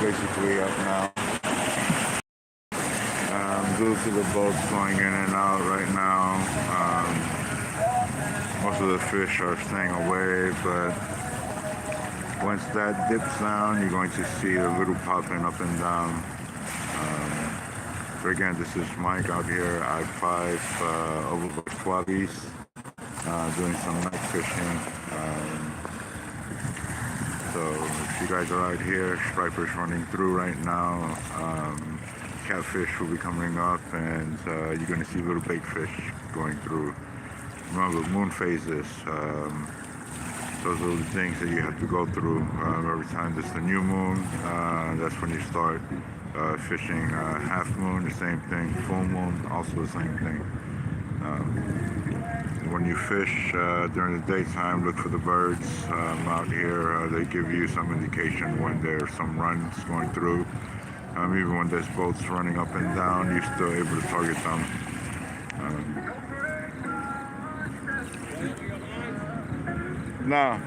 basically up now. Due to the boats going in and out right now, most of the fish are staying away, but once that dips down, you're going to see a little popping up and down. So again, this is Mike out here at I-5 over by Swabbies, doing some night fishing. So if you guys are out here, stripers running through right now. Catfish will be coming up, and you're going to see little bait fish going through. Remember, moon phases. Those are the things that you have to go through. Every time there's the new moon, that's when you start fishing. Half moon, the same thing. Full moon, also the same thing. When you fish during the daytime, look for the birds out here. They give you some indication when there's some runs going through. Even when there's boats running up and down, you're still able to target them. No,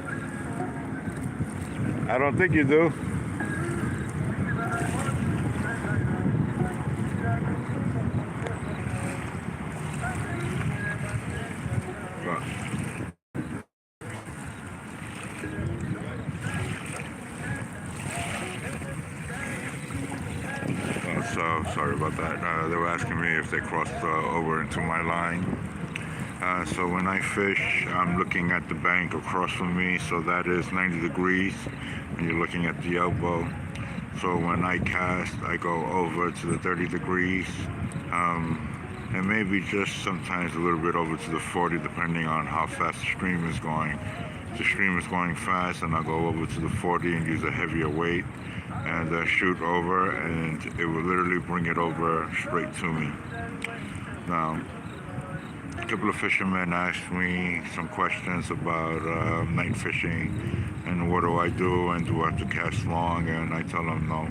I don't think you do. So sorry about that. They were asking me if they crossed over into my line. So when I fish, I'm looking at the bank across from me, so that is 90 degrees, and you're looking at the elbow. So when I cast, I go over to the 30 degrees, and maybe just sometimes a little bit over to the 40, depending on how fast the stream is going. If the stream is going fast, and I'll go over to the 40 and use a heavier weight, and shoot over, and it will literally bring it over straight to me. Now, a couple of fishermen asked me some questions about night fishing and what do I do, and do I have to cast long, and I tell them no.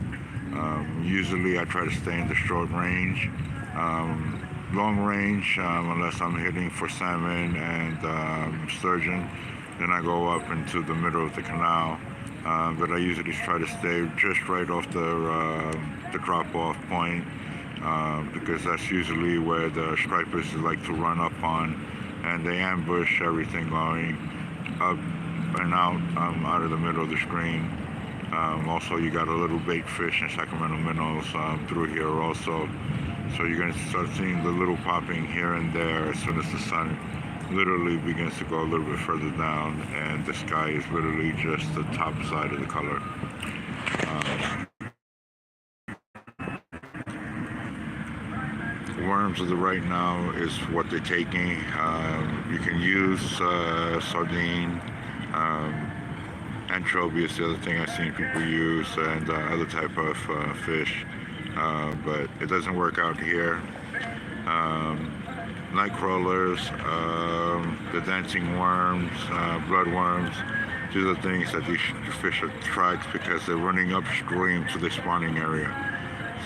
Usually I try to stay in the short range. Long range, unless I'm hitting for salmon and sturgeon, then I go up into the middle of the canal. But I usually try to stay just right off the drop-off point, because that's usually where the stripers like to run up on, and they ambush everything going up and out of the middle of the stream. Also, you got a little bait fish and Sacramento minnows through here also. So you're going to start seeing the little popping here and there as soon as the sun literally begins to go a little bit further down, and the sky is literally just the top side of the color. Worms of the right now is what they're taking. You can use sardine, anchovy is the other thing I've seen people use, and other type of fish, but it doesn't work out here. Night crawlers, the dancing worms, bloodworms, these are things that these fish attract because they're running upstream to the spawning area.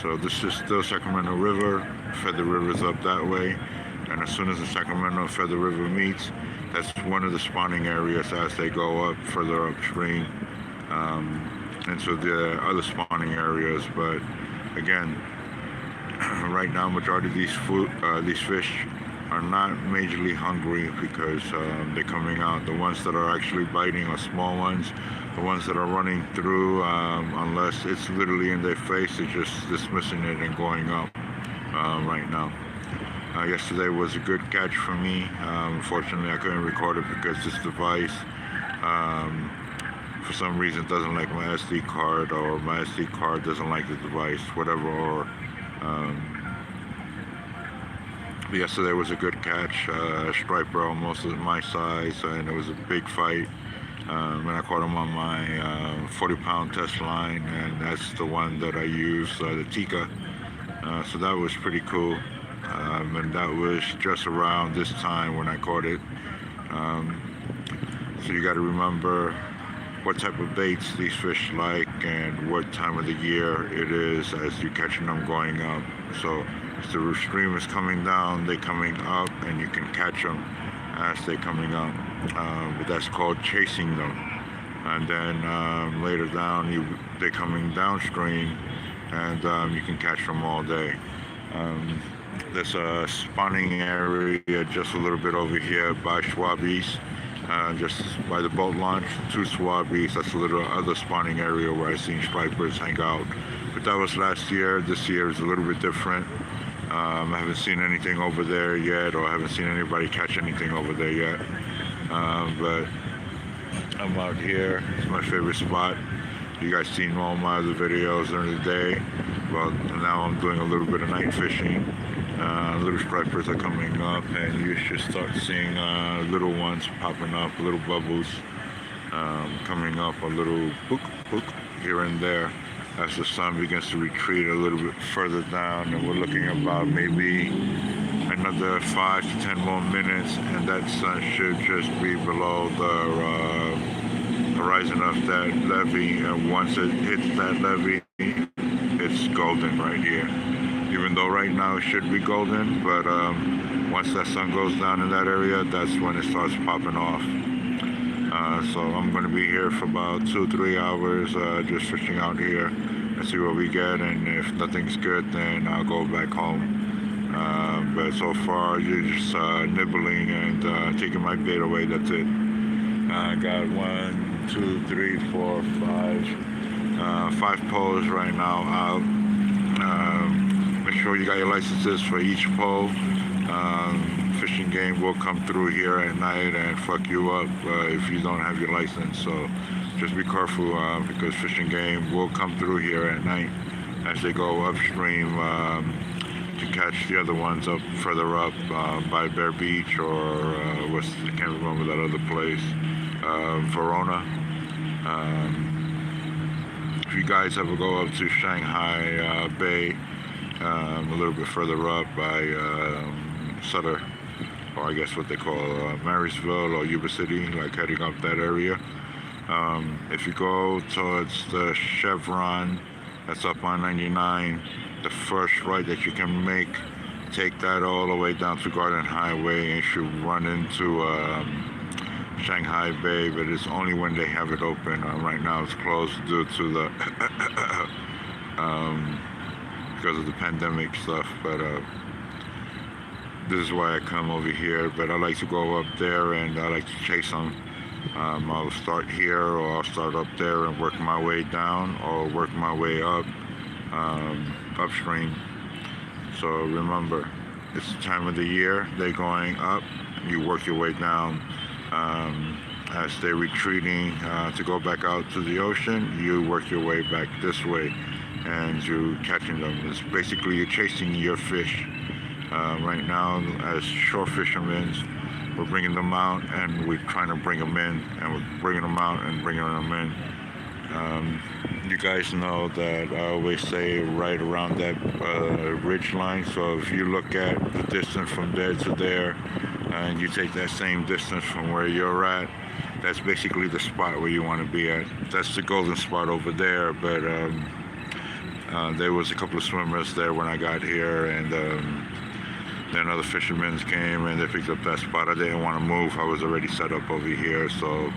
So this is still Sacramento River, Feather River's up that way, and as soon as the Sacramento and Feather River meets, that's one of the spawning areas as they go up further upstream into the other spawning areas. But again, right now, majority of these fish are not majorly hungry because they're coming out. The ones that are actually biting are small ones. The ones that are running through, unless it's literally in their face, they're just dismissing it and going up right now. Yesterday was a good catch for me. Unfortunately, I couldn't record it because this device, for some reason, doesn't like my SD card, or my SD card doesn't like the device, whatever. Or yesterday was a good catch. Striper almost my size, and it was a big fight. And I caught him on my 40-pound test line, and that's the one that I use, the Tika. So that was pretty cool. And that was just around this time when I caught it. So you got to remember what type of baits these fish like and what time of the year it is as you're catching them going up. So if the stream is coming down, they're coming up, and you can catch them as they're coming up. But that's called chasing them. and then later down they're coming downstream, and you can catch them all day. There's a spawning area just a little bit over here by Schwabies, just by the boat launch. 2 Schwabies, that's a little other spawning area where I've seen stripers hang out. But that was last year. This year is a little bit different. I haven't seen anything over there yet, or I haven't seen anybody catch anything over there yet. But I'm out here. It's my favorite spot. You guys seen all my other videos during the day. Well, now I'm doing a little bit of night fishing. Little stripers are coming up, and you should start seeing little ones popping up, little bubbles coming up, a little hook here and there as the sun begins to retreat a little bit further down, and we're looking about maybe another 5 to 10 more minutes, and that sun should just be below the horizon of that levee, and once it hits that levee, it's golden right here. Even though right now it should be golden, but once that sun goes down in that area, that's when it starts popping off. So I'm going to be here for about 2-3 hours, just fishing out here and see what we get, and if nothing's good, then I'll go back home. But so far, just nibbling and taking my bait away. That's it. I got 1, 2, 3, 4, 5 poles right now out. Make sure you got your licenses for each pole. Fishing game will come through here at night and fuck you up if you don't have your license. So just be careful because fishing game will come through here at night as they go upstream to catch the other ones up further up by Bear Beach or I can't remember that other place, Verona. If you guys ever go up to Shanghai Bay, a little bit further up by Sutter, or I guess what they call Marysville or Yuba City, like heading up that area. If you go towards the Chevron that's up on 99, the first right that you can make, take that all the way down to Garden Highway, and you should run into Shanghai Bay, but it's only when they have it open. Right now it's closed due to the because of the pandemic stuff, but this is why I come over here. But I like to go up there, and I like to chase them. I'll start here, or I'll start up there and work my way down, or work my way up upstream. So remember, it's the time of the year they're going up. You work your way down. As they're retreating to go back out to the ocean, you work your way back this way, and you're catching them. It's basically you're chasing your fish. Right now, as shore fishermen, we're bringing them out, and we're trying to bring them in, and we're bringing them out and bringing them in. You guys know that I always say right around that ridge line. So if you look at the distance from there to there, and you take that same distance from where you're at, that's basically the spot where you want to be at. That's the golden spot over there, but there was a couple of swimmers there when I got here, and then other fishermen came and they picked up that spot. I didn't want to move. I was already set up over here, so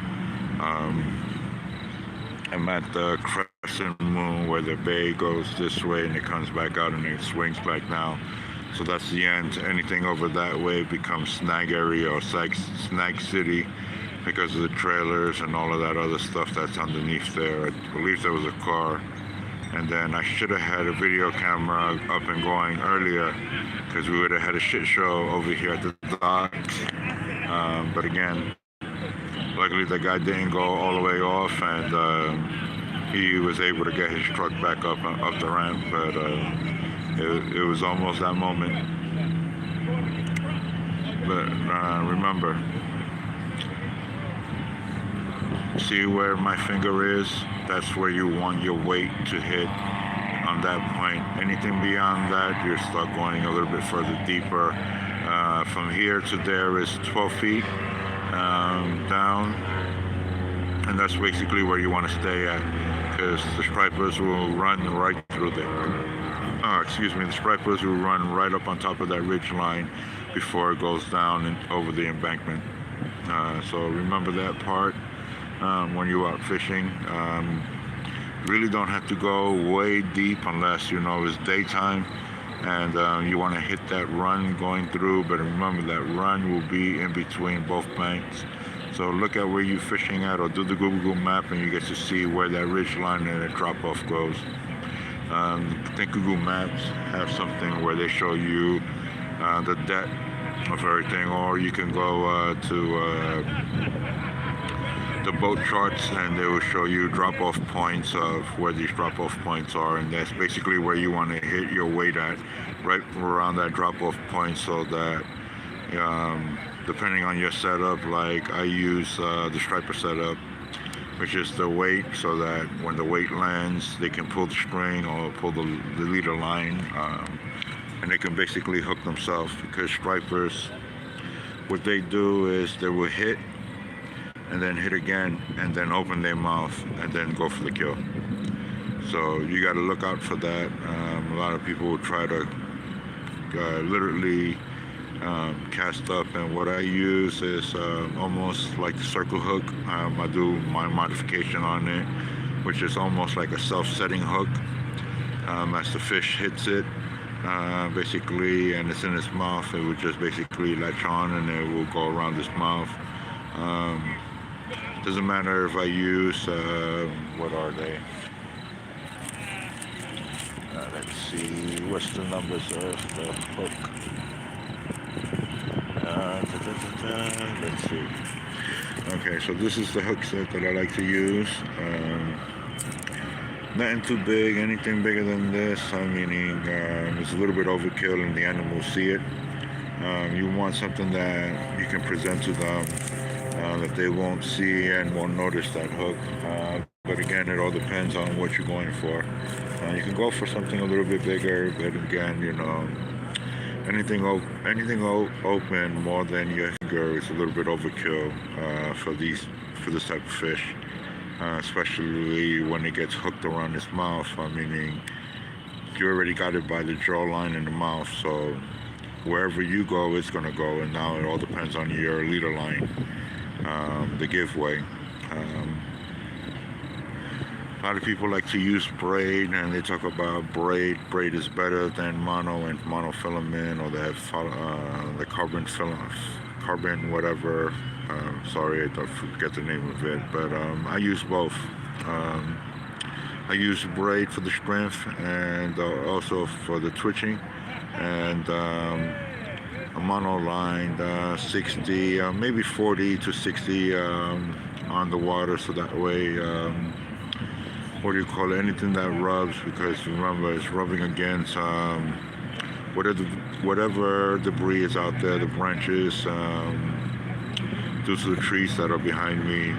I'm at the crescent moon where the bay goes this way and it comes back out and it swings back down. So that's the end. Anything over that way becomes snag area or snag city because of the trailers and all of that other stuff that's underneath there. I believe there was a car. And then I should have had a video camera up and going earlier because we would have had a shit show over here at the docks. But again, luckily the guy didn't go all the way off, and he was able to get his truck back up the ramp. But it was almost that moment. But remember, see where my finger is? That's where you want your weight to hit on that point. Anything beyond that, you're start going a little bit further deeper. From here to there is 12 feet down, and that's basically where you want to stay at, because the stripers will run right through there. The stripers will run right up on top of that ridge line before it goes down and over the embankment. So remember that part. when you're out fishing. Really don't have to go way deep unless you know it's daytime and you want to hit that run going through. But remember, that run will be in between both banks. So look at where you're fishing at, or do the Google map, and you get to see where that ridge line and the drop off goes. I think Google Maps have something where they show you the depth of everything, or you can go to the boat charts, and they will show you drop-off points of where these drop-off points are, and that's basically where you want to hit your weight at, right around that drop-off point, so that depending on your setup, like I use the striper setup, which is the weight, so that when the weight lands, they can pull the string or pull the leader line, and they can basically hook themselves, because stripers, what they do is they will hit and then hit again and then open their mouth and then go for the kill. So you got to look out for that. A lot of people will try to literally cast up, and what I use is almost like the circle hook. I do my modification on it, which is almost like a self-setting hook. As the fish hits it, basically, and it's in its mouth, it will just basically latch on and it will go around its mouth. Doesn't matter if I use, what are they? Let's see, what's the numbers of the hook? Let's see. Okay, so this is the hook set that I like to use. Nothing too big. Anything bigger than this, meaning it's a little bit overkill and the animals see it. You want something that you can present to them that they won't see and won't notice that hook. But again, it all depends on what you're going for. You can go for something a little bit bigger, but again, you know, anything open more than your finger is a little bit overkill for this type of fish, especially when it gets hooked around its mouth. Meaning you already got it by the jawline in the mouth, so wherever you go, it's gonna go. And now it all depends on your leader line, the giveaway. A lot of people like to use braid, and they talk about braid. Braid is better than mono and monofilament, or they have the carbon whatever. Sorry, I forget the name of it, but I use both. I use braid for the strength and also for the twitching, and a mono line 60, maybe 40 to 60 on the water, so that way. What do you call it? Anything that rubs, because remember, it's rubbing against whatever debris is out there, the branches, due to the trees that are behind me.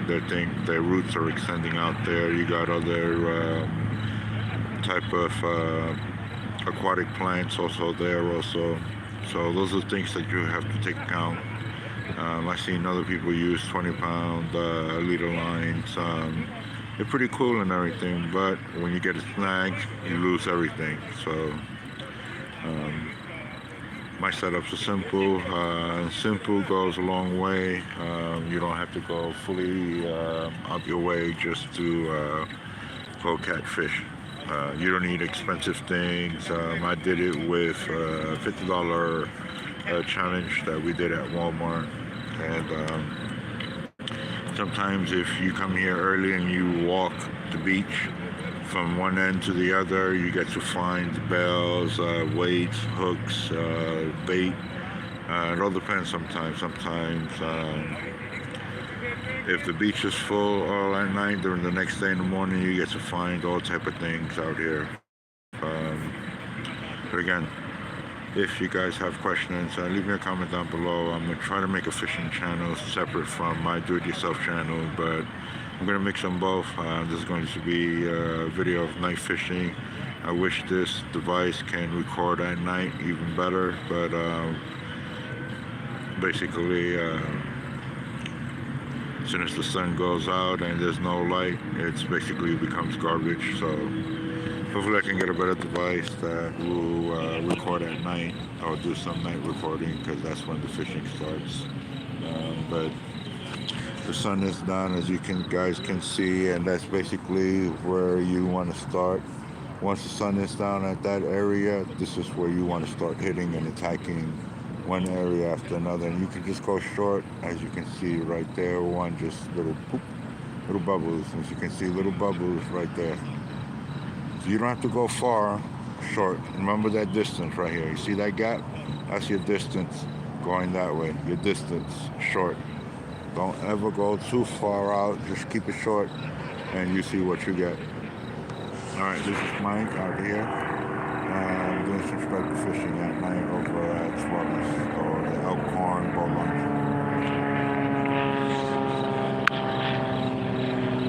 Their roots are extending out there. You got other type of aquatic plants also there also. So those are things that you have to take account. I've seen other people use 20-pound leader lines. They're pretty cool and everything, but when you get it snagged, you lose everything. So my setups are simple. Simple goes a long way. You don't have to go fully out your way just to go catfish. You don't need expensive things. I did it with a $50 challenge that we did at Walmart, and sometimes if you come here early and you walk the beach from one end to the other, you get to find bells, weights, hooks, bait. It all depends sometimes. If the beach is full all at night, during the next day in the morning, you get to find all type of things out here. But again, if you guys have questions, leave me a comment down below. I'm going to try to make a fishing channel separate from my do-it-yourself channel, but I'm going to mix them both. This is going to be a video of night fishing. I wish this device can record at night even better, but basically, as soon as the sun goes out and there's no light, it basically becomes garbage. So hopefully I can get a better device that will record at night, or do some night recording, because that's when the fishing starts. But The sun is down, as you guys can see, and that's basically where you want to start. Once the sun is down at that area, this is where you want to start hitting and attacking one area after another. And you can just go short, as you can see right there. One just little poop, little bubbles. As you can see, little bubbles right there. So you don't have to go far, short. Remember that distance right here. You see that gap? That's your distance going that way. Your distance, short. Don't ever go too far out. Just keep it short, and you see what you get. All right, this is Mike out here. I'm doing some striper fishing at night over at Swabby's or the Elkhorn Boat Launch.